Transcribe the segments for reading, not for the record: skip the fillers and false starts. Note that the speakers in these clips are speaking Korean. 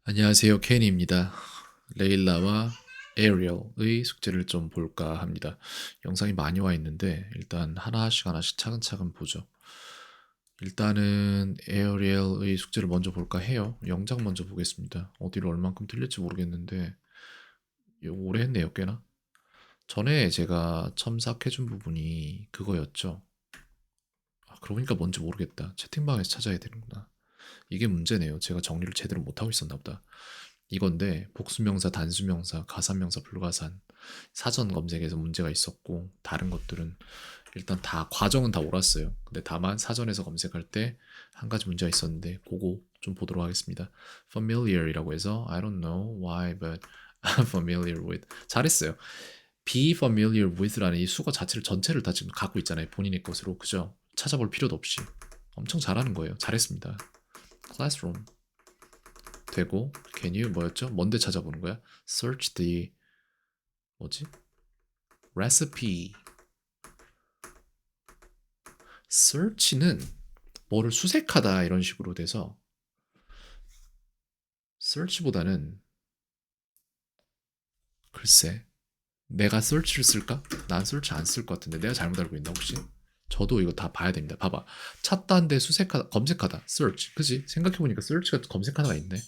안녕하세요. 케니입니다. 레일라와 에리얼의 숙제를 좀 볼까 합니다. 영상이 많이 와 있는데 일단 하나씩 차근차근 보죠. 일단은 에어리얼의 숙제를 먼저 볼까 해요. 영장 먼저 보겠습니다. 어디를 얼만큼 틀릴지 모르겠는데 이거 오래 했네요, 꽤나. 전에 제가 첨삭해준 부분이 그거였죠. 그러고 보니까 뭔지 모르겠다. 채팅방에서 찾아야 되는구나. 이게 문제네요. 제가 정리를 제대로 못하고 있었나 보다. 이건데 복수명사, 단수명사, 가산명사, 불가산 사전 검색에서 문제가 있었고 다른 것들은 일단 다 과정은 다 옳았어요. 근데 다만 사전에서 검색할 때 한 가지 문제가 있었는데 그거 좀 보도록 하겠습니다. familiar이라고 해서 I don't know why but I'm familiar with 잘했어요. be familiar with라는 이 수거 자체를 전체를 다 지금 갖고 있잖아요. 본인의 것으로 그죠? 찾아볼 필요도 없이 엄청 잘하는 거예요. 잘했습니다. classroom 되고 can you 뭐였죠? 뭔데 찾아보는 거야? search the 뭐지? recipe search는 뭐를 수색하다 이런 식으로 돼서 search보다는 글쎄 내가 search를 쓸까? 난 search 안 쓸 것 같은데 내가 잘못 알고 있나 혹시? 저도 이거 다 봐야 됩니다. 봐봐. 찾다인데 수색하다 검색하다 search 그지? 생각해보니까 search가 검색하다가 있네.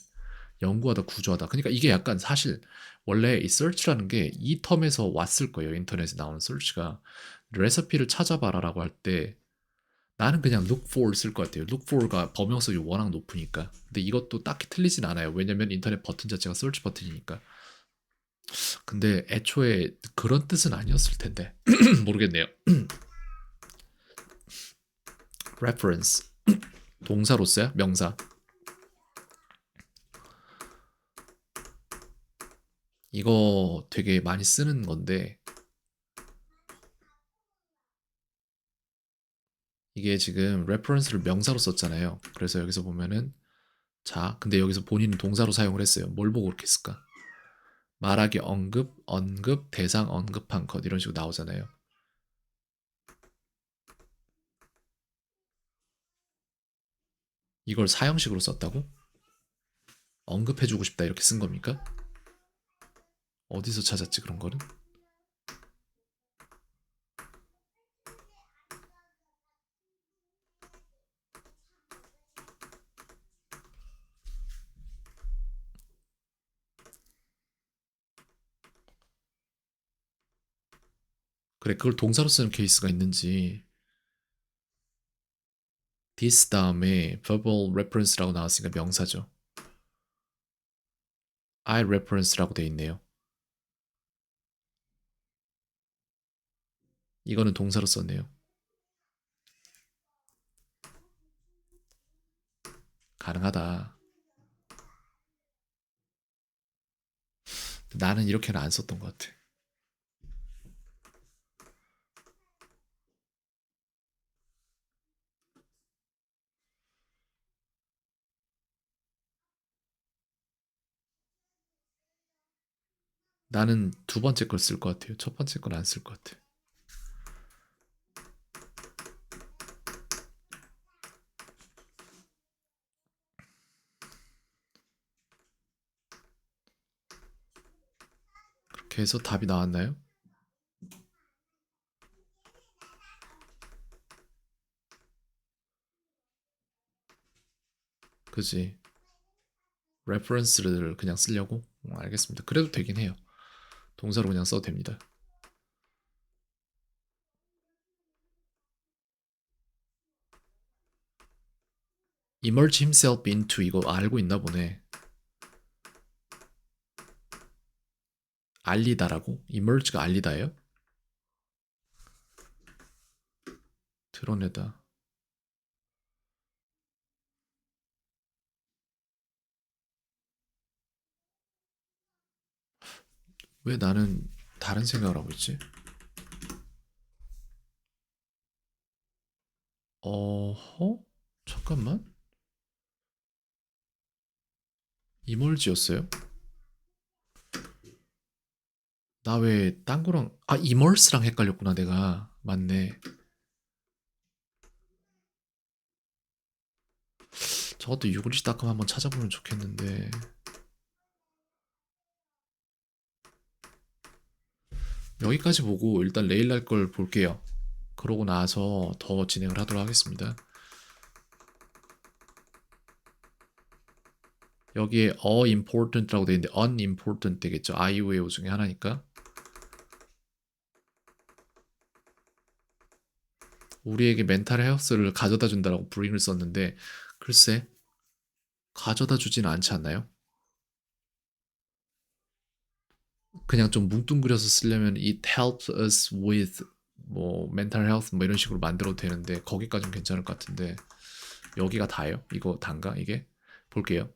연구하다 구조하다. 그러니까 이게 약간 사실 원래 이 search라는 게 이 텀에서 왔을 거예요. 인터넷에 나오는 search가 레시피를 찾아봐라라고 할 때 나는 그냥 look for 쓸 것 같아요. look for가 범용성이 워낙 높으니까. 근데 이것도 딱히 틀리진 않아요. 왜냐면 인터넷 버튼 자체가 search 버튼이니까. 근데 애초에 그런 뜻은 아니었을 텐데 모르겠네요. reference 동사로서야 명사. 이거 되게 많이 쓰는 건데 이게 지금 reference를 명사로 썼잖아요. 그래서 여기서 보면은 자, 근데 여기서 본인은 동사로 사용을 했어요. 뭘 보고 그렇게 했을까? 말하기 언급, 언급, 대상 언급한 것 이런 식으로 나오잖아요. 이걸 사형식으로 썼다고? 언급해주고 싶다 이렇게 쓴 겁니까? 어디서 찾았지 그런 거는? 그래, 그걸 동사로 쓰는 케이스가 있는지 this 다음에 verbal reference라고 나왔으니까 명사죠. I reference라고 돼 있네요. 이거는 동사로 썼네요. 가능하다. 나는 이렇게는 안 썼던 것 같아. 나는 두 번째 걸 쓸 것 같아요. 첫 번째 건 안 쓸 것 같아. 그렇게 해서 답이 나왔나요? 그지? reference를 그냥 쓰려고? 알겠습니다. 그래도 되긴 해요. 동사로 그냥 써도 됩니다. emerge himself into 이거 알고 있나 보네. 알리다라고? emerge가 알리다예요? 드러내다. 왜 나는 다른 생각을 하고 있지? 어허? 잠깐만. emerge였어요? 나 왜 딴 거랑 immerse랑 헷갈렸구나 내가. 맞네. 저것도 유글리시닷컴 한번 찾아보면 좋겠는데 여기까지 보고 일단 레일날 걸 볼게요. 그러고 나서 더 진행을 하도록 하겠습니다. 여기에 important라고 되어 있는데 unimportant 되겠죠. 아이오에오 중에 하나니까. 우리에게 멘탈 헤어스를 가져다 준다라고 브링을 썼는데 글쎄 가져다 주진 않지 않나요? 그냥 좀 뭉뚱그려서 쓰려면 it helps us with 뭐 mental health 뭐 이런 식으로 만들어도 되는데 거기까지는 괜찮을 것 같은데 여기가 다예요? 이거 단가 이게? 볼게요.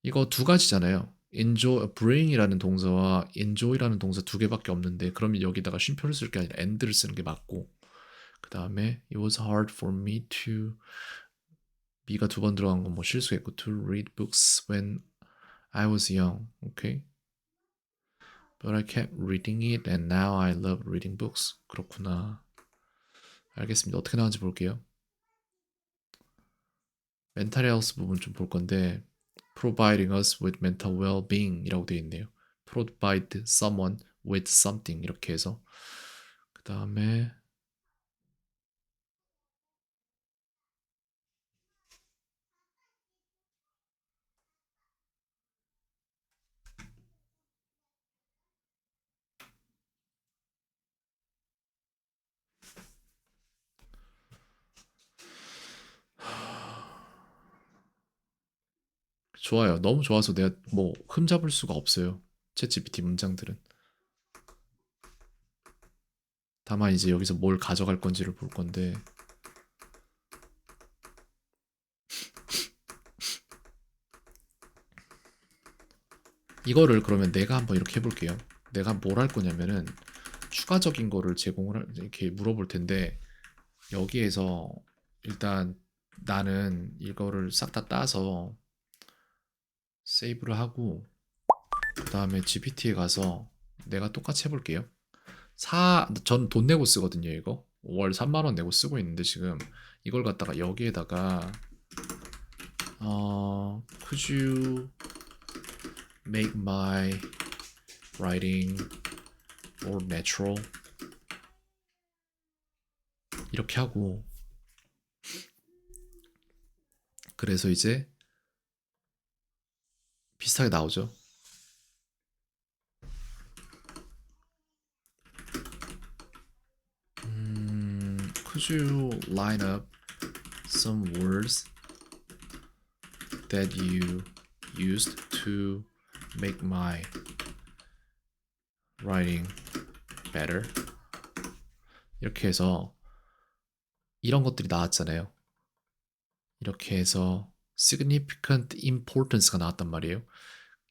이거 두 가지잖아요. enjoy, bring이라는 동사와 enjoy라는 동사 두 개밖에 없는데 그러면 여기다가 쉼표를 쓸 게 아니라 and를 쓰는 게 맞고 그 다음에 it was hard for me to me가 두 번 들어간 건 뭐 실수했고 to read books when I was young. 오케이. But I kept reading it and now I love reading books. 그렇구나. 알겠습니다. 어떻게 나오는지 볼게요. 멘탈 헬스 부분 좀 볼 건데 providing us with mental well-being 이라고 되어 있네요. provide someone with something 이렇게 해서 그 다음에 좋아요. 너무 좋아서 내가 뭐 흠잡을 수가 없어요. 챗GPT 문장들은. 다만 이제 여기서 뭘 가져갈 건지를 볼 건데 이거를 그러면 내가 한번 이렇게 해볼게요. 내가 뭘 할 거냐면은 추가적인 거를 이렇게 물어볼 텐데 여기에서 일단 나는 이거를 싹 다 따서 세이브를 하고 그 다음에 GPT에 가서 내가 똑같이 해볼게요. 전 돈 내고 쓰거든요, 이거. 월 3만 원 내고 쓰고 있는데 지금 이걸 갖다가 여기에다가 could you make my writing more natural? 이렇게 하고 그래서 이제 비슷하게 나오죠. Could you line up some words that you used to make my writing better? 이렇게 해서 이런 것들이 나왔잖아요. 이렇게 해서 significant importance가 나왔단 말이에요.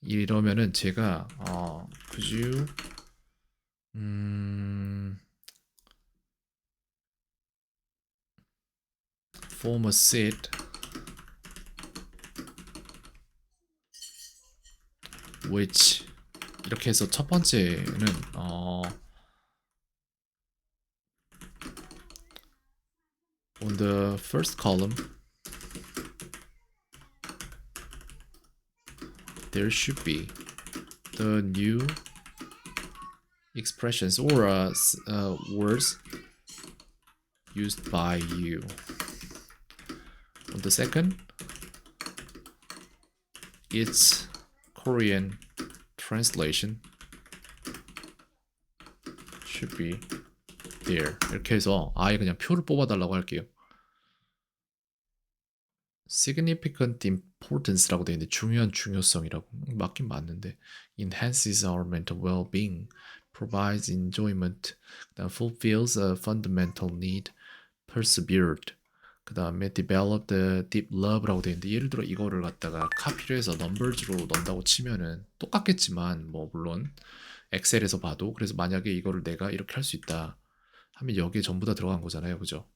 이러면은 제가 could you form a set which 이렇게 해서 첫 번째는 on the first column there should be the new expressions or words used by you. On the second, its Korean translation should be there. 이렇게 해서 아예 그냥 표를 뽑아달라고 할게요. significant importance라고 되어 있는데 중요한 중요성이라고 맞긴 맞는데 enhances our mental well-being, provides enjoyment, fulfills a fundamental need, persevered. 그 다음에 develop the deep love라고 되어 있는데 예를 들어 이거를 갖다가 카피를 해서 넘버즈로 넣는다고 치면은 똑같겠지만 뭐 물론 엑셀에서 봐도 그래서 만약에 이거를 내가 이렇게 할 수 있다 하면 여기에 전부 다 들어간 거잖아요, 그죠?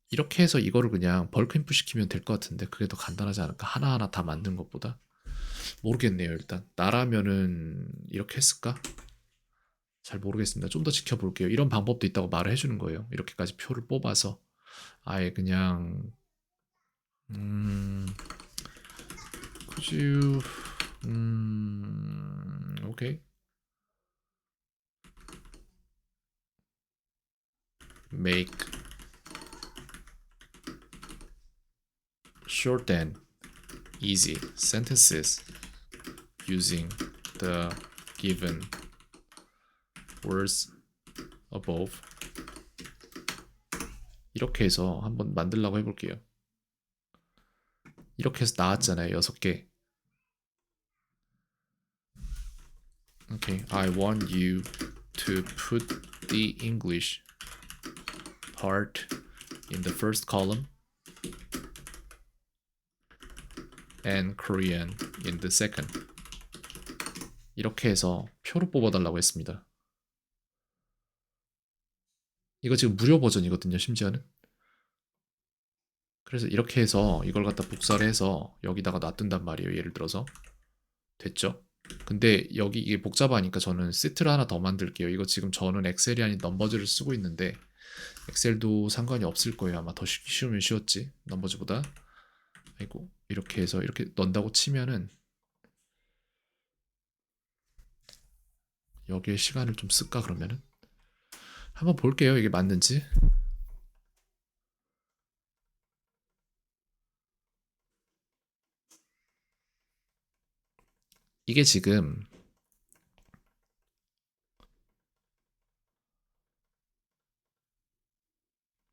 이렇게 해서 이거를 그냥 벌크 인풋 시키면 될 것 같은데 그게 더 간단하지 않을까? 하나하나 다 만든 것보다 모르겠네요. 일단 나라면은 이렇게 했을까? 잘 모르겠습니다. 좀 더 지켜볼게요. 이런 방법도 있다고 말을 해주는 거예요. 이렇게까지 표를 뽑아서 아예 그냥 음, could you okay. Make short and easy sentences using the given words above. 이렇게 해서 한번 만들려고 해볼게요. 이렇게 해서 나왔잖아요. 6개. Okay, I want you to put the English part in the first column and Korean in the second. 이렇게 해서 표로 뽑아달라고 했습니다. 이거 지금 무료 버전이거든요, 심지어는. 그래서 이렇게 해서 이걸 갖다 복사를 해서 여기다가 놔둔단 말이에요. 예를 들어서. 됐죠? 근데 여기 이게 복잡하니까 저는 시트를 하나 더 만들게요. 이거 지금 저는 엑셀이 아닌 넘버즈를 쓰고 있는데 엑셀도 상관이 없을 거예요. 아마 더 쉬우면 쉬웠지, 넘버즈보다. 아이고, 이렇게 해서 이렇게 넣는다고 치면은 여기에 시간을 좀 쓸까 그러면은? 한번 볼게요. 이게 맞는지. 이게 지금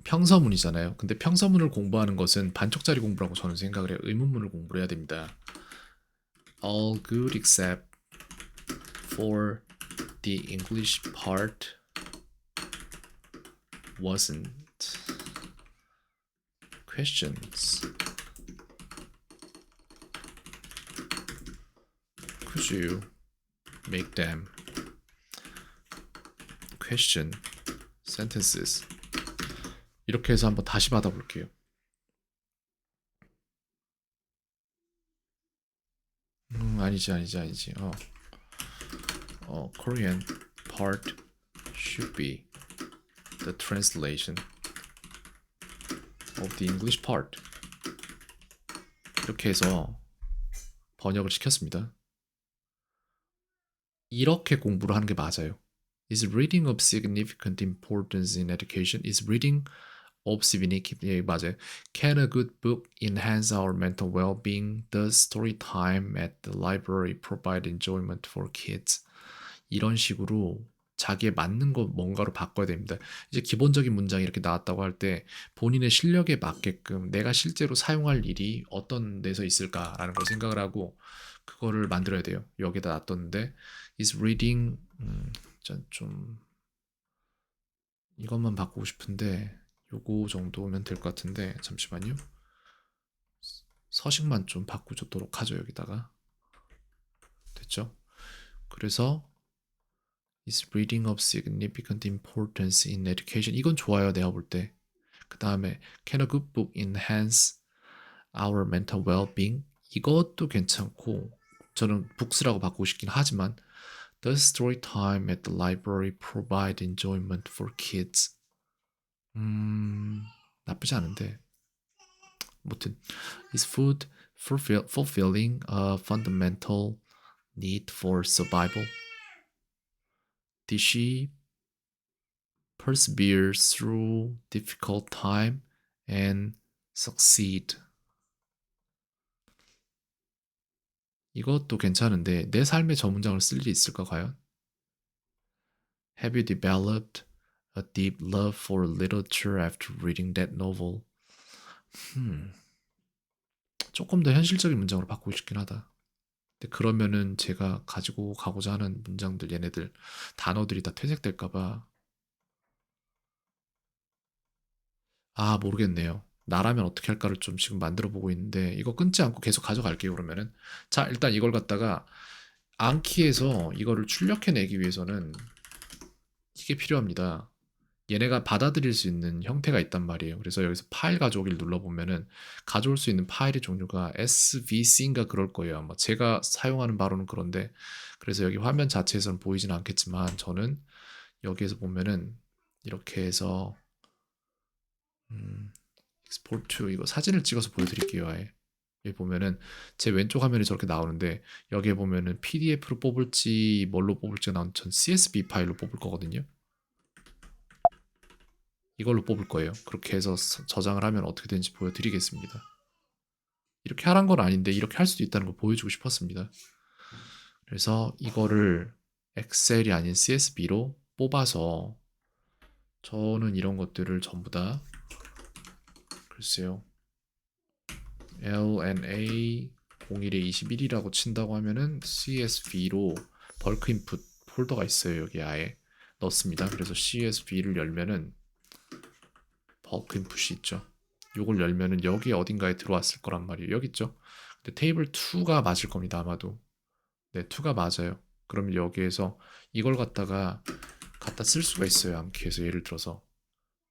평서문이잖아요. 근데 평서문을 공부하는 것은 반쪽짜리 공부라고 저는 생각을 해요. 의문문을 공부를 해야 됩니다. All good except for the English part wasn't. Questions. Could you make them question sentences? 이렇게 해서 한번 다시 받아볼게요. 아니지. Korean part should be the translation of the English part. 이렇게 해서 번역을 시켰습니다. 이렇게 공부를 하는 게 맞아요. Is reading of significant importance in education? Is reading of significant, 예, 맞아요. Can a good book enhance our mental well-being? Does story time at the library provide enjoyment for kids? 이런 식으로 자기에 맞는 거 뭔가로 바꿔야 됩니다. 이제 기본적인 문장이 이렇게 나왔다고 할 때 본인의 실력에 맞게끔 내가 실제로 사용할 일이 어떤 데서 있을까라는 걸 생각을 하고 그거를 만들어야 돼요. 여기다 놔뒀는데 is reading 좀 이것만 바꾸고 싶은데 요거 정도면 될 것 같은데 잠시만요. 서식만 좀 바꾸도록 하죠. 여기다가 됐죠? 그래서 is reading of significant importance in education. 이건 좋아요. 내가 볼 때. 그 다음에 can a good book enhance our mental well-being? 이것도 괜찮고 저는 books라고 바꾸고 싶긴 하지만 does story time at the library provide enjoyment for kids? 나쁘지 않은데 무튼 is food fulfilling a fundamental need for survival? Did she persevere through difficult time and succeed? 이것도 괜찮은데 내 삶에 저 문장을 쓸 일이 있을까 과연? Have you developed a deep love for literature after reading that novel? 조금 더 현실적인 문장으로 바꾸고 싶긴 하다. 근데 그러면은 제가 가지고 가고자 하는 문장들 얘네들 단어들이 다 퇴색될까봐 모르겠네요. 나라면 어떻게 할까를 좀 지금 만들어 보고 있는데 이거 끊지 않고 계속 가져갈게요. 그러면은 자 일단 이걸 갖다가 암키에서 이거를 출력해내기 위해서는 이게 필요합니다. 얘네가 받아들일 수 있는 형태가 있단 말이에요. 그래서 여기서 파일 가져오기를 눌러보면은 가져올 수 있는 파일의 종류가 SVC인가 그럴 거예요. 아마 제가 사용하는 바로는 그런데 그래서 여기 화면 자체에서는 보이지는 않겠지만 저는 여기에서 보면은 이렇게 해서 export to 이거 사진을 찍어서 보여드릴게요. 아예 여기 보면은 제 왼쪽 화면에 저렇게 나오는데 여기에 보면은 PDF로 뽑을지 뭘로 뽑을지 나온 전 CSV 파일로 뽑을 거거든요. 이걸로 뽑을 거예요. 그렇게 해서 저장을 하면 어떻게 되는지 보여드리겠습니다. 이렇게 하란 건 아닌데 이렇게 할 수도 있다는 걸 보여주고 싶었습니다. 그래서 이거를 엑셀이 아닌 CSV로 뽑아서 저는 이런 것들을 전부 다 글쎄요 LNA 01에 21이라고 친다고 하면은 CSV로 벌크 인풋 폴더가 있어요. 여기 아예 넣습니다. 그래서 CSV를 열면은 벌크 인풋이 있죠. 요걸 열면은 여기 어딘가에 들어왔을 거란 말이에요. 여기 있죠. 근데 테이블 2가 맞을 겁니다. 아마도. 네, 2가 맞아요. 그러면 여기에서 이걸 갖다 쓸 수가 있어요. 암키에서 예를 들어서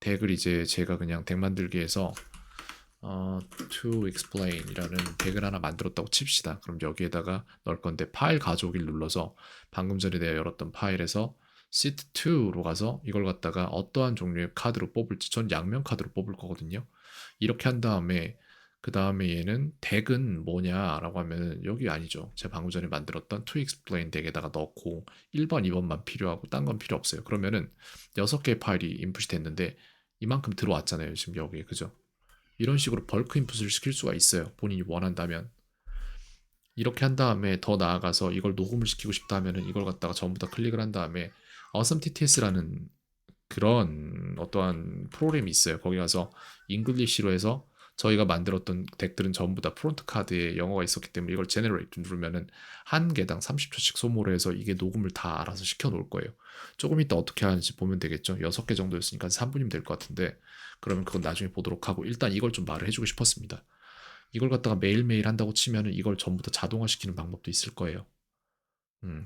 덱을 이제 제가 그냥 덱 만들기 해서 to explain이라는 덱을 하나 만들었다고 칩시다. 그럼 여기에다가 넣을 건데 파일 가져오기를 눌러서 방금 전에 내가 열었던 파일에서 sheet2로 가서 이걸 갖다가 어떠한 종류의 카드로 뽑을지 전 양면 카드로 뽑을 거거든요. 이렇게 한 다음에 그 다음에 얘는 덱은 뭐냐라고 하면 여기 아니죠. 제가 방금 전에 만들었던 to explain 덱에다가 넣고 1번, 2번만 필요하고 딴 건 필요 없어요. 그러면은 6개의 파일이 인풋이 됐는데 이만큼 들어왔잖아요. 지금 여기에 그죠? 이런 식으로 벌크 인풋을 시킬 수가 있어요. 본인이 원한다면. 이렇게 한 다음에 더 나아가서 이걸 녹음을 시키고 싶다 하면은 이걸 갖다가 전부 다 클릭을 한 다음에 Awesome TTS라는 그런 어떠한 프로그램이 있어요. 거기 가서 잉글리시로 해서 저희가 만들었던 덱들은 전부 다 프론트 카드에 영어가 있었기 때문에 이걸 제네레이트 누르면은 한 개당 30초씩 소모를 해서 이게 녹음을 다 알아서 시켜 놓을 거예요. 조금 이따 어떻게 하는지 보면 되겠죠. 6개 정도였으니까 3분이면 될 것 같은데 그러면 그건 나중에 보도록 하고 일단 이걸 좀 말을 해주고 싶었습니다. 이걸 갖다가 매일매일 한다고 치면은 이걸 전부 다 자동화시키는 방법도 있을 거예요.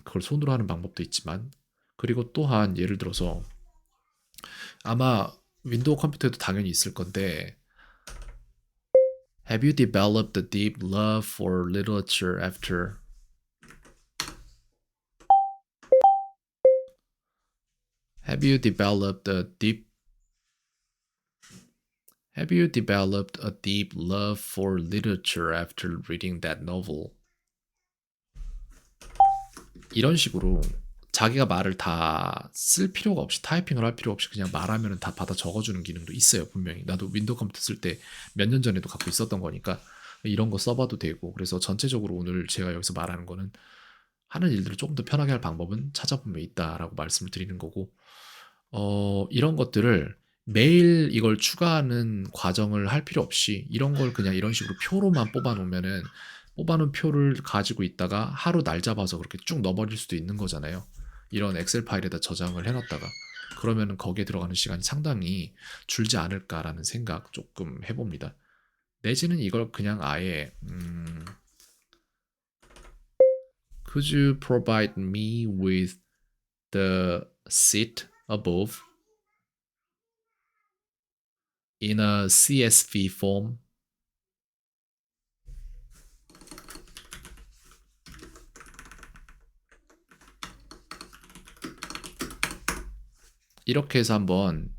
그걸 손으로 하는 방법도 있지만 그리고 또한 예를 들어서 아마 윈도우 컴퓨터에도 당연히 있을 건데 Have you developed a deep love for literature after Have you developed a deep Have you developed a deep love for literature after reading that novel? 이런 식으로 자기가 말을 다 쓸 필요가 없이 타이핑을 할 필요 없이 그냥 말하면 다 받아 적어주는 기능도 있어요. 분명히 나도 윈도우 컴퓨터 쓸 때 몇 년 전에도 갖고 있었던 거니까 이런 거 써봐도 되고 그래서 전체적으로 오늘 제가 여기서 말하는 거는 하는 일들을 조금 더 편하게 할 방법은 찾아보면 있다라고 말씀을 드리는 거고 이런 것들을 매일 이걸 추가하는 과정을 할 필요 없이 이런 걸 그냥 이런 식으로 표로만 뽑아 놓으면은 뽑아놓은 표를 가지고 있다가 하루 날 잡아서 그렇게 쭉 넣어버릴 수도 있는 거잖아요. 이런 엑셀 파일에다 저장을 해놨다가 그러면은 거기에 들어가는 시간이 상당히 줄지 않을까라는 생각 조금 해봅니다. 내지는 이걸 그냥 아예 Could you provide me with the seat above in a CSV form? 이렇게 해서 한번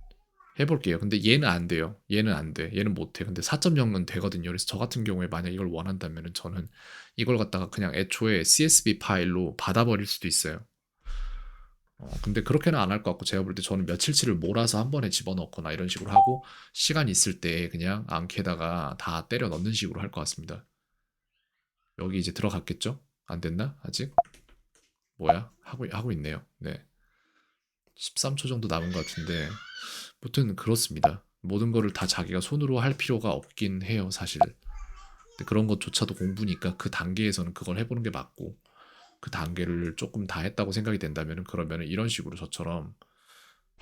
해볼게요. 근데 얘는 안 돼요. 얘는 안 돼. 얘는 못 해. 근데 4.0은 되거든요. 그래서 저 같은 경우에 만약 이걸 원한다면 저는 이걸 갖다가 그냥 애초에 CSV 파일로 받아버릴 수도 있어요. 근데 그렇게는 안 할 것 같고 제가 볼 때 저는 며칠치를 몰아서 한 번에 집어넣거나 이런 식으로 하고 시간 있을 때 그냥 앙케다가 다 때려 넣는 식으로 할 것 같습니다. 여기 이제 들어갔겠죠? 안 됐나? 아직? 뭐야? 하고 있네요. 네. 13초 정도 남은 것 같은데 무튼 그렇습니다. 모든 거를 다 자기가 손으로 할 필요가 없긴 해요, 사실. 근데 그런 것조차도 공부니까 그 단계에서는 그걸 해보는 게 맞고 그 단계를 조금 다 했다고 생각이 된다면 그러면 이런 식으로 저처럼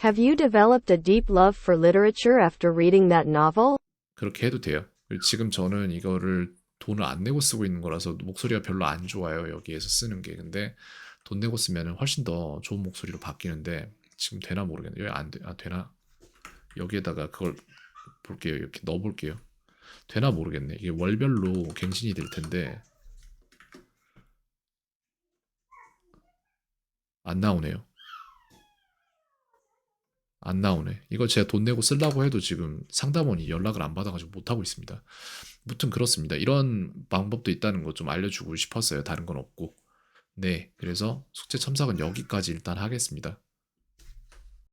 Have you developed a deep love for literature after reading that novel? 그렇게 해도 돼요. 지금 저는 이거를 돈을 안 내고 쓰고 있는 거라서 목소리가 별로 안 좋아요. 여기에서 쓰는 게. 근데 돈 내고 쓰면 훨씬 더 좋은 목소리로 바뀌는데 지금 되나 모르겠네요. 여기 안 돼. 아, 되나? 여기에다가 그걸 볼게요. 이렇게 넣어볼게요. 되나 모르겠네. 이게 월별로 갱신이 될 텐데 안 나오네요. 안 나오네. 이거 제가 돈 내고 쓰려고 해도 지금 상담원이 연락을 안 받아가지고 못하고 있습니다. 무튼 그렇습니다. 이런 방법도 있다는 거 좀 알려주고 싶었어요. 다른 건 없고. 네, 그래서 숙제 첨삭은 여기까지 일단 하겠습니다.